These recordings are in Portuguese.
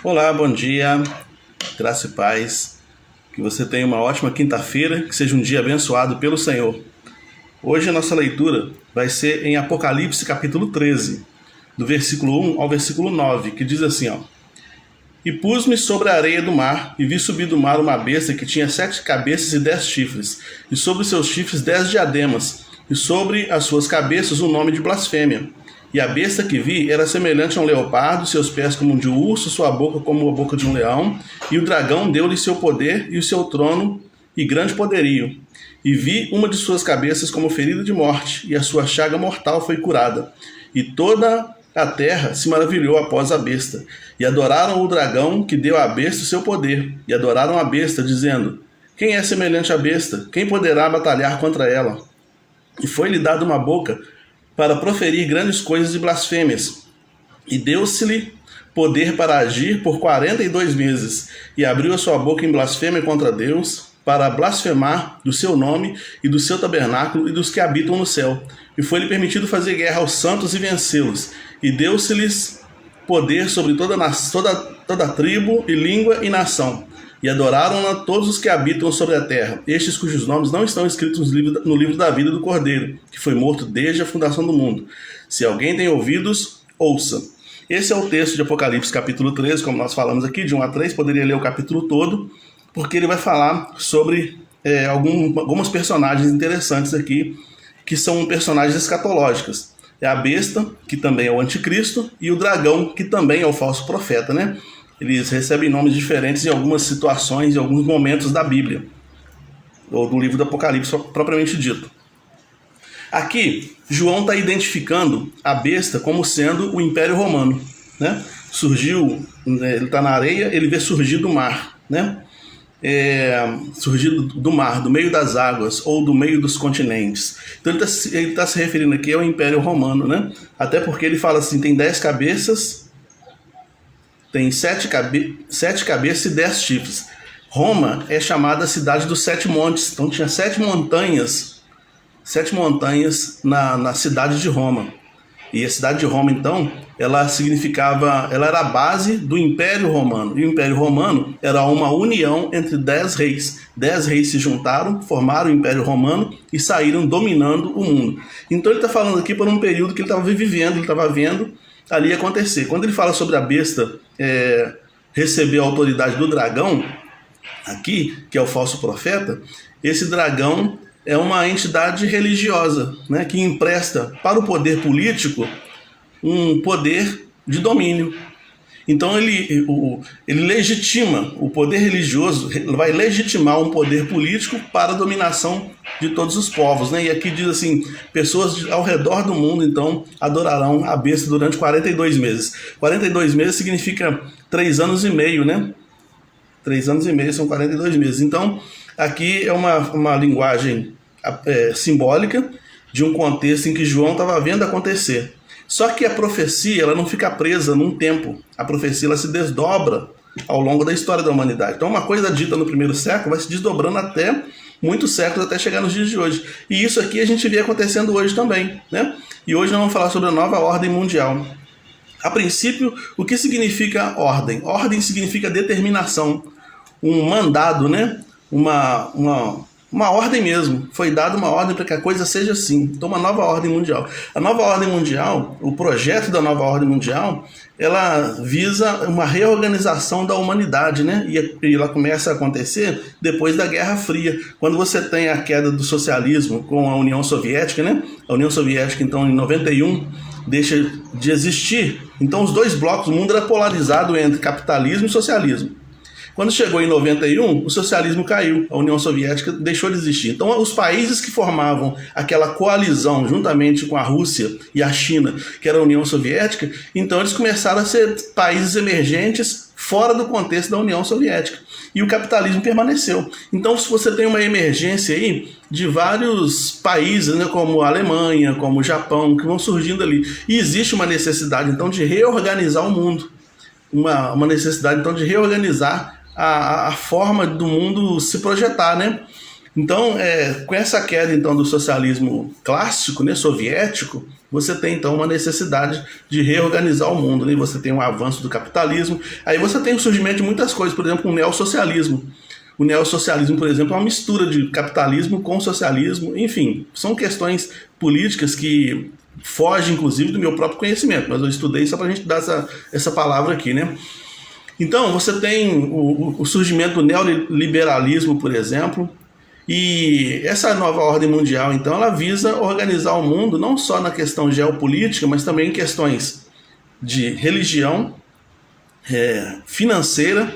Olá, bom dia, graça e paz, que você tenha uma ótima quinta-feira, que seja um dia abençoado pelo Senhor. Hoje a nossa leitura vai ser em Apocalipse capítulo 13, do versículo 1 ao versículo 9, que diz assim, E pus-me sobre a areia do mar, e vi subir do mar uma besta que tinha 7 cabeças e 10 chifres, e sobre seus chifres 10 diademas, e sobre as suas cabeças um nome de blasfêmia. E a besta que vi era semelhante a um leopardo, seus pés como um de urso, sua boca como a boca de um leão, e o dragão deu-lhe seu poder e o seu trono e grande poderio. E vi uma de suas cabeças como ferida de morte, e a sua chaga mortal foi curada. E toda a terra se maravilhou após a besta, e adoraram o dragão que deu à besta o seu poder, e adoraram a besta, dizendo, Quem é semelhante à besta? Quem poderá batalhar contra ela? E foi-lhe dada uma boca para proferir grandes coisas e blasfêmias, e deu-se-lhe poder para agir por 42 meses, e abriu a sua boca em blasfêmia contra Deus, para blasfemar do seu nome e do seu tabernáculo e dos que habitam no céu. E foi-lhe permitido fazer guerra aos santos e vencê-los, e deu-se-lhes poder sobre toda tribo e língua e nação. E adoraram-na todos os que habitam sobre a terra, estes cujos nomes não estão escritos no livro da vida do Cordeiro, que foi morto desde a fundação do mundo. Se alguém tem ouvidos, ouça. Esse é o texto de Apocalipse capítulo 13, como nós falamos aqui, de 1 a 3, poderia ler o capítulo todo, porque ele vai falar sobre algumas personagens interessantes aqui, que são personagens escatológicas. É a besta, que também é o anticristo, e o dragão, que também é o falso profeta, né? Eles recebem nomes diferentes em algumas situações, em alguns momentos da Bíblia, ou do livro do Apocalipse propriamente dito. Aqui, João está identificando a besta como sendo o Império Romano, né? Ele está na areia, ele vê surgir do mar, né? Surgir do mar, do meio das águas, ou do meio dos continentes. Então ele está se referindo aqui ao Império Romano, né? Até porque ele fala assim, tem 10 cabeças... Tem 7 cabeças e 10 chifres. Roma é chamada a cidade dos 7 montes. Então tinha 7 montanhas na cidade de Roma. E a cidade de Roma, então, ela era a base do Império Romano. E o Império Romano era uma união entre 10 reis. 10 reis se juntaram, formaram o Império Romano e saíram dominando o mundo. Então ele está falando aqui por um período que ele estava vivendo, ele estava vendo ali acontecer. Quando ele fala sobre a besta receber a autoridade do dragão, aqui, que é o falso profeta, esse dragão é uma entidade religiosa, né, que empresta para o poder político um poder de domínio. Então ele legitima, o poder religioso vai legitimar um poder político para a dominação de todos os povos, né? E aqui diz assim, pessoas ao redor do mundo, então, adorarão a besta durante 42 meses. 42 meses significa 3 anos e meio, né? 3 anos e meio são 42 meses. Então, aqui é uma linguagem simbólica de um contexto em que João estava vendo acontecer. Só que a profecia ela não fica presa num tempo. A profecia ela se desdobra ao longo da história da humanidade. Então uma coisa dita no primeiro século vai se desdobrando até muitos séculos, até chegar nos dias de hoje. E isso aqui a gente vê acontecendo hoje também, né? E hoje nós vamos falar sobre a nova ordem mundial. A princípio, o que significa ordem? Ordem significa determinação, um mandado, né? Uma ordem mesmo, foi dada uma ordem para que a coisa seja assim. Então uma nova ordem mundial. A nova ordem mundial, o projeto da nova ordem mundial, ela visa uma reorganização da humanidade, né? E ela começa a acontecer depois da Guerra Fria, quando você tem a queda do socialismo com a União Soviética, né? A União Soviética, então, em 91, deixa de existir. Então os dois blocos, o mundo era polarizado entre capitalismo e socialismo. Quando chegou em 91, o socialismo caiu, a União Soviética deixou de existir. Então, os países que formavam aquela coalizão, juntamente com a Rússia e a China, que era a União Soviética, então eles começaram a ser países emergentes fora do contexto da União Soviética. E o capitalismo permaneceu. Então, se você tem uma emergência aí de vários países, né, como a Alemanha, como o Japão, que vão surgindo ali, e existe uma necessidade, então, de reorganizar o mundo. Uma necessidade, então, de reorganizar a forma do mundo se projetar, né? Então, com essa queda então do socialismo clássico, né, soviético, você tem então uma necessidade de reorganizar o mundo, né? Você tem um avanço do capitalismo, aí você tem o surgimento de muitas coisas, por exemplo, o neossocialismo. O neossocialismo, por exemplo, é uma mistura de capitalismo com socialismo, enfim, são questões políticas que fogem, inclusive, do meu próprio conhecimento, mas eu estudei só para a gente dar essa palavra aqui, né? Então, você tem o surgimento do neoliberalismo, por exemplo, e essa nova ordem mundial, então, ela visa organizar o mundo não só na questão geopolítica, mas também em questões de religião, financeira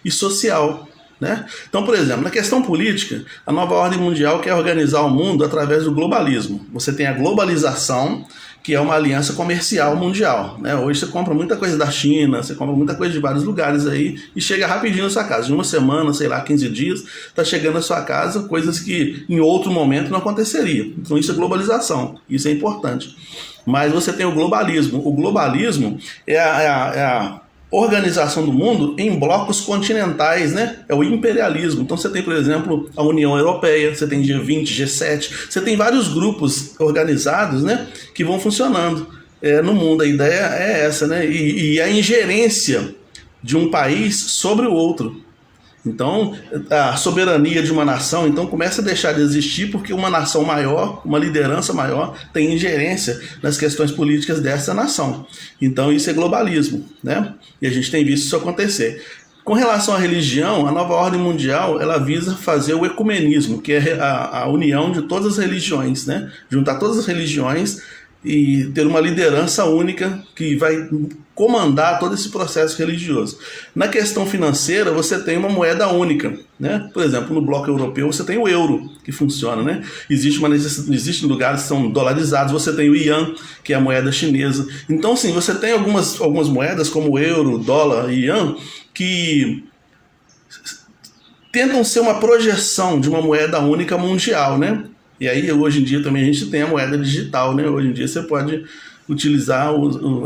e social, né? Então, por exemplo, na questão política, a nova ordem mundial quer organizar o mundo através do globalismo. Você tem a globalização, que é uma aliança comercial mundial, né? Hoje você compra muita coisa da China, você compra muita coisa de vários lugares aí e chega rapidinho na sua casa. Em uma semana, sei lá, 15 dias, está chegando na sua casa coisas que em outro momento não aconteceria. Então isso é globalização, isso é importante. Mas você tem o globalismo. O globalismo é a organização do mundo em blocos continentais, né? É o imperialismo. Então você tem, por exemplo, a União Europeia, você tem G20, G7, você tem vários grupos organizados, né, que vão funcionando no mundo. A ideia é essa, né? E a ingerência de um país sobre o outro. Então, a soberania de uma nação então começa a deixar de existir porque uma nação maior, uma liderança maior, tem ingerência nas questões políticas dessa nação. Então, isso é globalismo, né? E a gente tem visto isso acontecer. Com relação à religião, a nova ordem mundial ela visa fazer o ecumenismo, que é a união de todas as religiões, né? Juntar todas as religiões e ter uma liderança única que vai comandar todo esse processo religioso. Na questão financeira, você tem uma moeda única, né? Por exemplo, no bloco europeu você tem o euro, que funciona, né? Existem lugares que são dolarizados, você tem o ian, que é a moeda chinesa. Então, sim, você tem algumas moedas, como o euro, dólar e ian, que tentam ser uma projeção de uma moeda única mundial, né? E aí, hoje em dia, também a gente tem a moeda digital, né? Hoje em dia você pode utilizar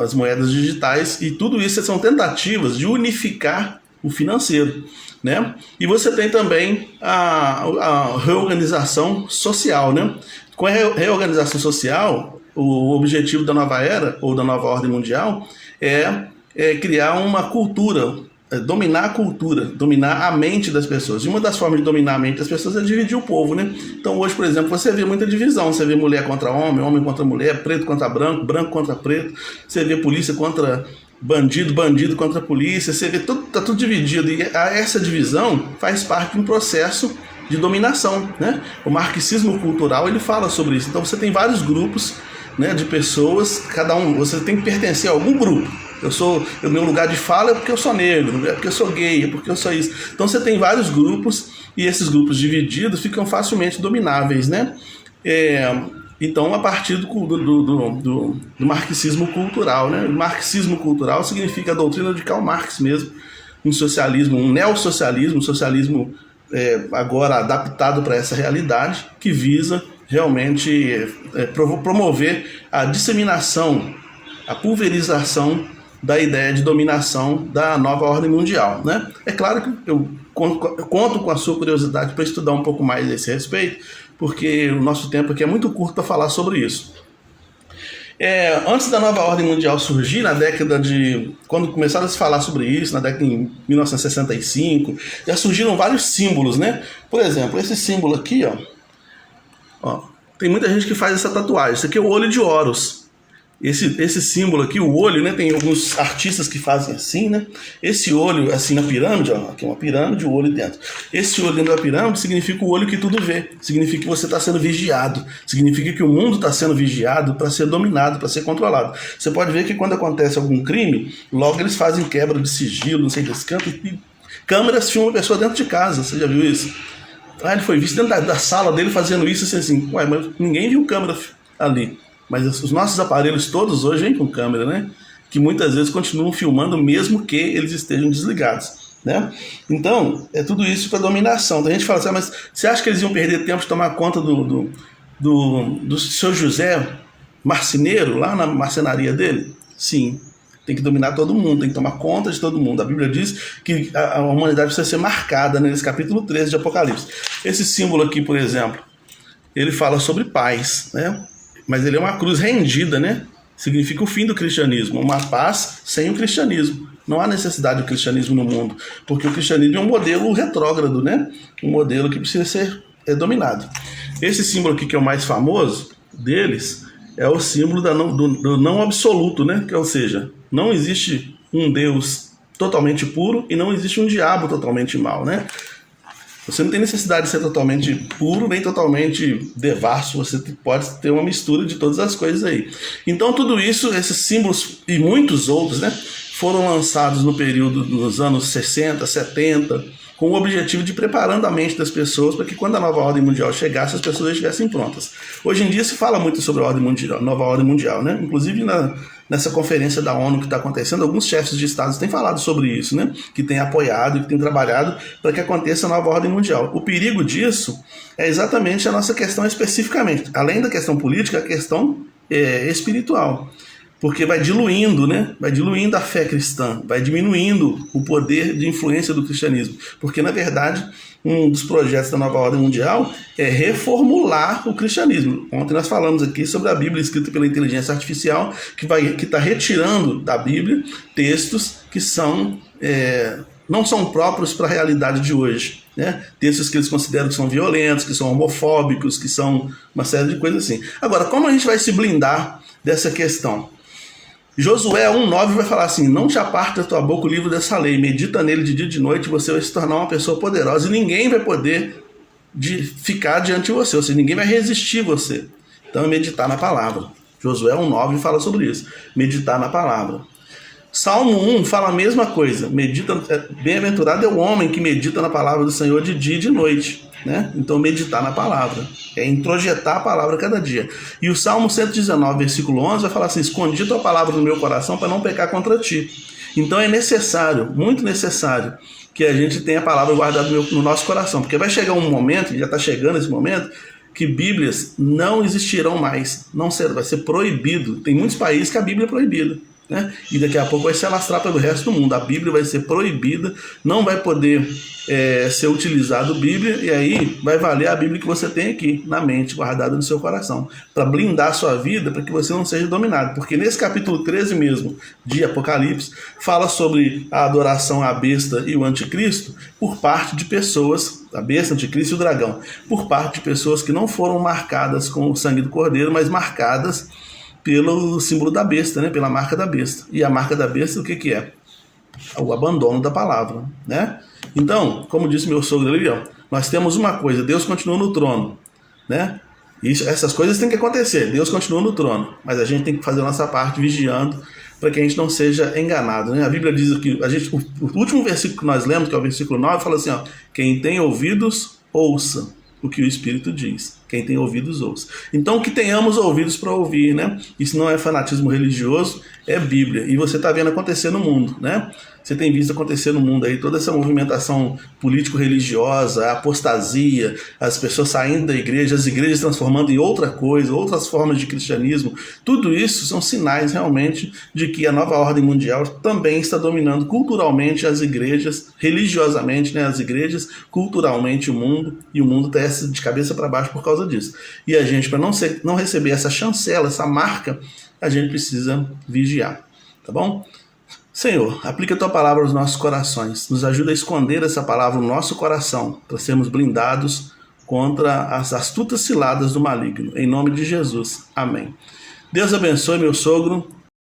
as moedas digitais e tudo isso são tentativas de unificar o financeiro, né? E você tem também a reorganização social, né? Com a reorganização social, o objetivo da nova era, ou da nova ordem mundial, é criar uma cultura, dominar a cultura, dominar a mente das pessoas. E uma das formas de dominar a mente das pessoas é dividir o povo, né? Então hoje, por exemplo, você vê muita divisão. Você vê mulher contra homem, homem contra mulher, preto contra branco, branco contra preto. Você vê polícia contra bandido, bandido contra polícia. Você vê tudo, tá tudo dividido. E essa divisão faz parte de um processo de dominação, né? O marxismo cultural, ele fala sobre isso. Então você tem vários grupos, né, de pessoas, cada um, você tem que pertencer a algum grupo. O meu lugar de fala é porque eu sou negro, é porque eu sou gay, é porque eu sou isso. Então você tem vários grupos e esses grupos divididos ficam facilmente domináveis, né? Então, a partir do marxismo cultural, né? O marxismo cultural significa a doutrina de Karl Marx mesmo, um socialismo, um neossocialismo, um socialismo agora adaptado para essa realidade, que visa realmente promover a disseminação, a pulverização da ideia de dominação da nova ordem mundial, né? É claro que eu conto com a sua curiosidade para estudar um pouco mais a esse respeito, porque o nosso tempo aqui é muito curto para falar sobre isso. Antes da nova ordem mundial surgir, na década de... Quando começaram a se falar sobre isso, na década de 1965, já surgiram vários símbolos, né? Por exemplo, esse símbolo aqui, ó, tem muita gente que faz essa tatuagem. Isso aqui é o olho de Horus. Esse símbolo aqui, o olho, né? Tem alguns artistas que fazem assim, né? Esse olho, assim, na pirâmide, ó, aqui é uma pirâmide, o olho dentro. Esse olho dentro da pirâmide significa o olho que tudo vê. Significa que você está sendo vigiado. Significa que o mundo está sendo vigiado para ser dominado, para ser controlado. Você pode ver que quando acontece algum crime, logo eles fazem quebra de sigilo, não sei desse canto, e câmeras filmam a pessoa dentro de casa. Você já viu isso? Ele foi visto dentro da sala dele fazendo isso, assim, ué, mas ninguém viu câmera ali. Mas os nossos aparelhos todos hoje vêm com câmera, né? Que muitas vezes continuam filmando mesmo que eles estejam desligados, né? Então, é tudo isso para dominação. Então a gente fala assim, mas você acha que eles iam perder tempo de tomar conta do seu José marceneiro, lá na marcenaria dele? Sim. tem que dominar todo mundo, tem que tomar conta de todo mundo. A Bíblia diz que a humanidade precisa ser marcada, nesse capítulo 13 de Apocalipse. Esse símbolo aqui, por exemplo, ele fala sobre paz, né? Mas ele é uma cruz rendida, né? Significa o fim do cristianismo, uma paz sem o cristianismo. Não há necessidade do cristianismo no mundo, porque o cristianismo é um modelo retrógrado, né? Um modelo que precisa ser dominado. Esse símbolo aqui, que é o mais famoso deles, é o símbolo do não absoluto, né? Ou seja, não existe um Deus totalmente puro e não existe um diabo totalmente mau, né? Você não tem necessidade de ser totalmente puro nem totalmente devasso, você pode ter uma mistura de todas as coisas aí. Então tudo isso, esses símbolos e muitos outros, né, foram lançados no período dos anos 60, 70, com o objetivo de preparando a mente das pessoas para que quando a nova ordem mundial chegasse, as pessoas estivessem prontas. Hoje em dia se fala muito sobre a ordem mundial, nova ordem mundial, né? Inclusive nessa conferência da ONU que está acontecendo, alguns chefes de estados têm falado sobre isso, né? Que têm apoiado e que têm trabalhado para que aconteça a nova ordem mundial. O perigo disso é exatamente a nossa questão especificamente, além da questão política, a questão espiritual. Porque vai diluindo, né? Vai diluindo a fé cristã, vai diminuindo o poder de influência do cristianismo. Porque, na verdade, um dos projetos da nova ordem mundial é reformular o cristianismo. Ontem nós falamos aqui sobre a Bíblia escrita pela inteligência artificial, que está retirando da Bíblia textos que não são próprios para a realidade de hoje. Né? Textos que eles consideram que são violentos, que são homofóbicos, que são uma série de coisas assim. Agora, como a gente vai se blindar dessa questão? Josué 1,9 vai falar assim: não te aparte da tua boca o livro dessa lei, medita nele de dia e de noite, você vai se tornar uma pessoa poderosa e ninguém vai poder ficar diante de você, ou seja, ninguém vai resistir você. Então é meditar na palavra. Josué 1,9 fala sobre isso, meditar na palavra. Salmo 1 fala a mesma coisa, bem-aventurado é o homem que medita na palavra do Senhor de dia e de noite. Né? Então meditar na palavra é introjetar a palavra cada dia. E o Salmo 119, versículo 11 vai falar assim: escondi tua palavra no meu coração para não pecar contra ti. Então é necessário, muito necessário, que a gente tenha a palavra guardada no nosso coração, porque vai chegar um momento, já está chegando esse momento, que Bíblias não existirão mais, vai ser proibido. Tem muitos países que a Bíblia é proibida, né? E daqui a pouco vai se alastrar pelo resto do mundo. A Bíblia vai ser proibida, não vai poder ser utilizado Bíblia, e aí vai valer a Bíblia que você tem aqui na mente, guardada no seu coração, para blindar a sua vida, para que você não seja dominado. Porque nesse capítulo 13 mesmo de Apocalipse fala sobre a adoração à besta e o anticristo por parte de pessoas, a besta, o anticristo e o dragão, por parte de pessoas que não foram marcadas com o sangue do cordeiro, mas marcadas pelo símbolo da besta, né? Pela marca da besta. E a marca da besta, o que é? O abandono da palavra, né? Então, como disse meu sogro ali, nós temos uma coisa: Deus continua no trono, né? Essas coisas têm que acontecer, Deus continua no trono, mas a gente tem que fazer a nossa parte vigiando para que a gente não seja enganado, né? A Bíblia diz que o último versículo que nós lemos, que é o versículo 9, fala assim: quem tem ouvidos, ouça o que o Espírito diz. Quem tem ouvidos, ouça. Então, que tenhamos ouvidos para ouvir, né? Isso não é fanatismo religioso, é Bíblia. E você está vendo acontecer no mundo, né? Você tem visto acontecer no mundo aí toda essa movimentação político-religiosa, a apostasia, as pessoas saindo da igreja, as igrejas transformando em outra coisa, outras formas de cristianismo. Tudo isso são sinais realmente de que a nova ordem mundial também está dominando culturalmente as igrejas, religiosamente, né, as igrejas, culturalmente o mundo, e o mundo está de cabeça para baixo por causa disso. E a gente, para não receber essa chancela, essa marca, a gente precisa vigiar, tá bom? Senhor, aplica a tua palavra aos nossos corações, nos ajuda a esconder essa palavra no nosso coração, para sermos blindados contra as astutas ciladas do maligno. Em nome de Jesus, amém. Deus abençoe meu sogro,